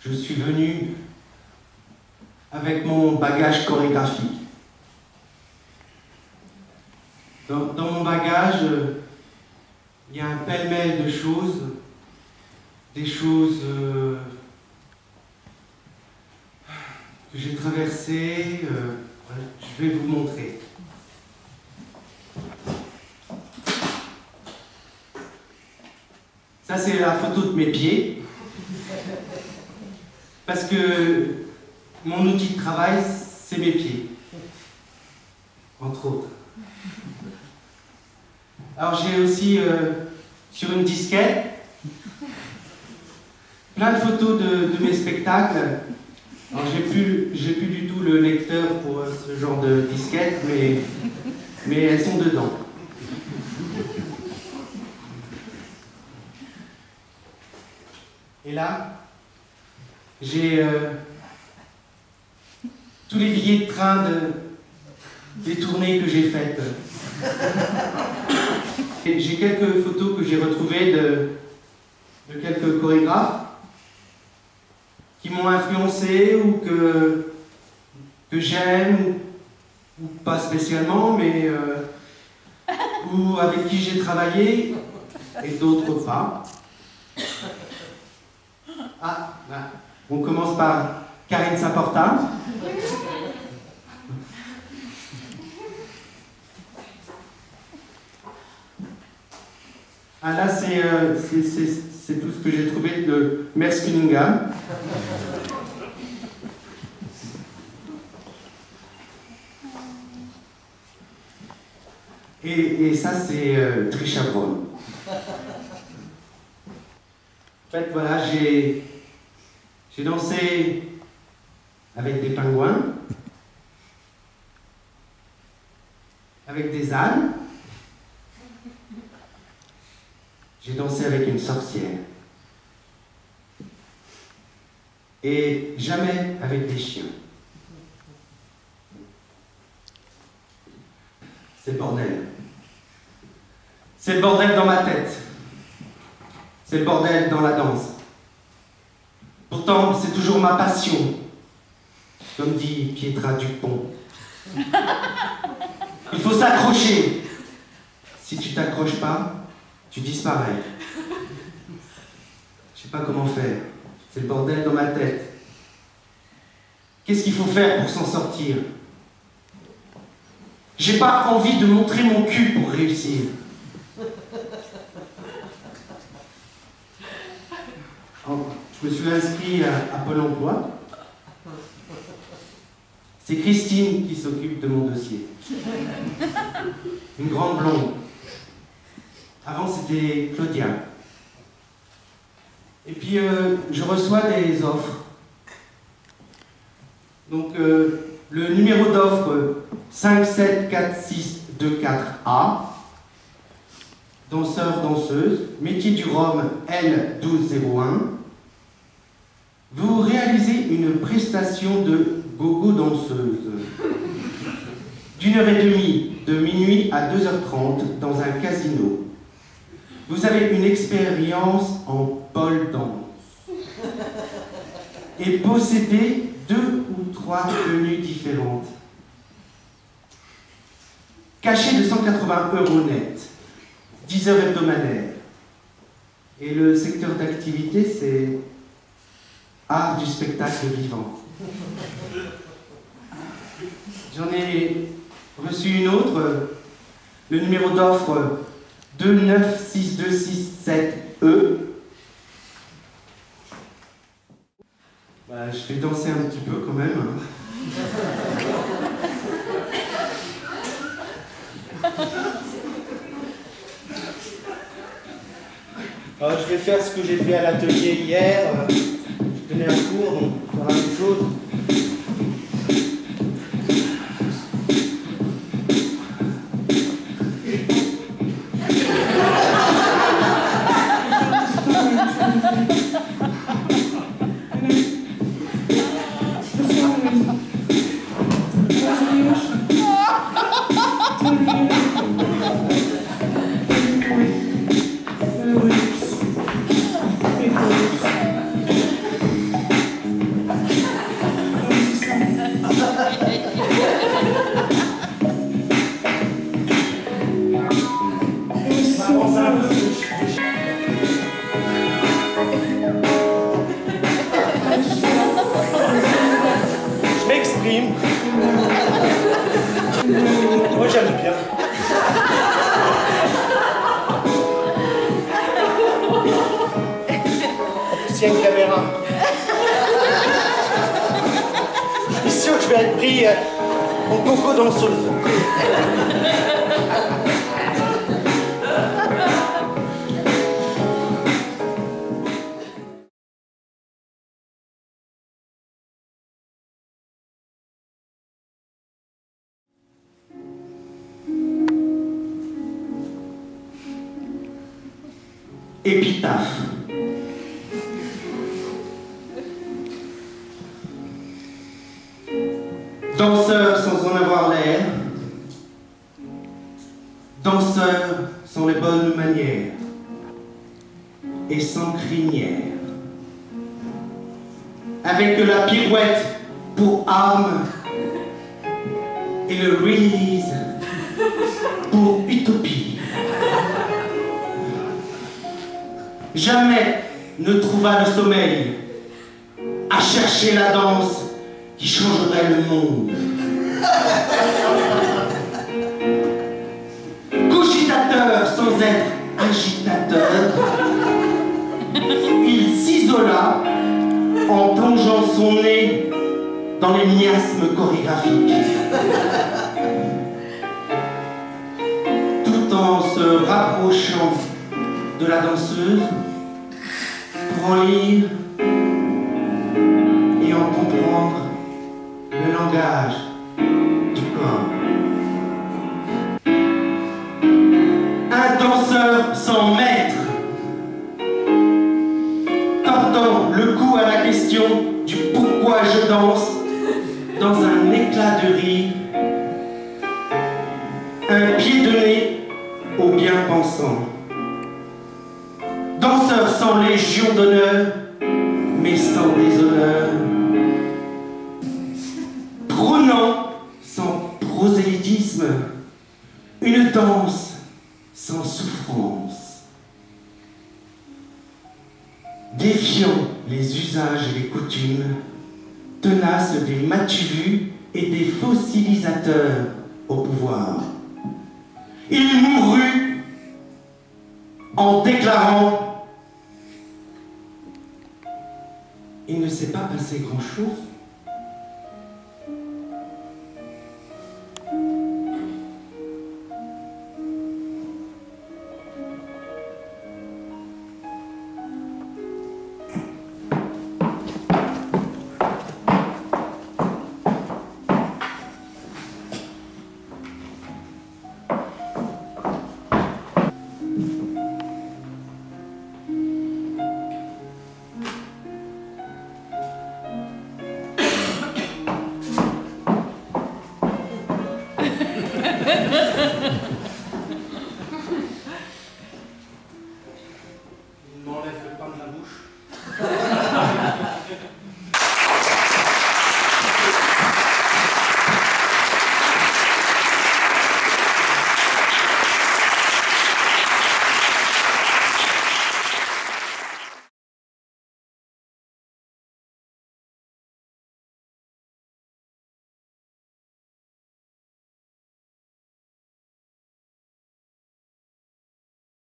je suis venu avec mon bagage chorégraphique. Dans mon bagage, il y a un pêle-mêle de choses, des choses que j'ai traversées. Je vais vous montrer. Ça, c'est la photo de mes pieds. Parce que mon outil de travail, c'est mes pieds. Entre autres. Alors, j'ai aussi, sur une disquette, plein de photos de mes spectacles. Alors, j'ai plus du tout le lecteur pour ce genre de disquette, mais elles sont dedans. Et là, j'ai tous les billets de train des tournées que j'ai faites. Et j'ai quelques photos que j'ai retrouvées de quelques chorégraphes qui m'ont influencé ou que j'aime, ou pas spécialement, mais ou avec qui j'ai travaillé, et d'autres pas. Ah, là. On commence par Karine Saporta. Ah là, c'est tout ce que j'ai trouvé de Merce Cunningham. Et ça, c'est Trisha Brown. En fait, voilà, j'ai dansé avec des pingouins, avec des ânes, j'ai dansé avec une sorcière, et jamais avec des chiens. C'est le bordel. C'est le bordel dans ma tête. C'est le bordel dans la danse. Pourtant, c'est toujours ma passion, comme dit Pietra Dupont. Il faut s'accrocher. Si tu t'accroches pas, tu disparais. Je sais pas comment faire. C'est le bordel dans ma tête. Qu'est-ce qu'il faut faire pour s'en sortir? J'ai pas envie de montrer mon cul pour réussir. Je me suis inscrit à Pôle emploi. C'est Christine qui s'occupe de mon dossier. Une grande blonde. Avant, c'était Claudia. Et puis, je reçois des offres. Donc, le numéro d'offre 574624A, danseur-danseuse, métier du Rhum L1201. Vous réalisez une prestation de gogo danseuse d'1h30, de minuit à 2h30 dans un casino. Vous avez une expérience en pole dance et possédez 2 ou 3 tenues différentes. Cachet de 180 € net, 10 heures hebdomadaires. Et le secteur d'activité, c'est art du spectacle vivant. J'en ai reçu une autre, le numéro d'offre 296267E. Voilà, je vais danser un petit peu quand même. Alors, je vais faire ce que j'ai fait à l'atelier hier. Je donnais un cours, donc on fera la même chose. s'il y a une caméra. Je suis sûr que je vais être pris en coco danseuse. Épitaphe. Danseur sans en avoir l'air, danseur sans les bonnes manières et sans crinière, avec la pirouette pour arme et le release pour utopie. Jamais ne trouva le sommeil à chercher la danse qui changerait le monde. Cogitateur sans être agitateur, il s'isola en plongeant son nez dans les miasmes chorégraphiques, tout en se rapprochant de la danseuse pour en lire et en comprendre le langage du corps. Un danseur sans maître, tordant le cou à la question du pourquoi je danse dans un éclat de rire, un pied de nez au bien-pensant. Danseur sans légion d'honneur, mais sans déshonneur. Prônant sans prosélytisme, une danse sans souffrance. Défiant les usages et les coutumes, tenace des m'as-tu-vu et des fossilisateurs au pouvoir. Il mourut en déclarant: il ne s'est pas passé grand-chose.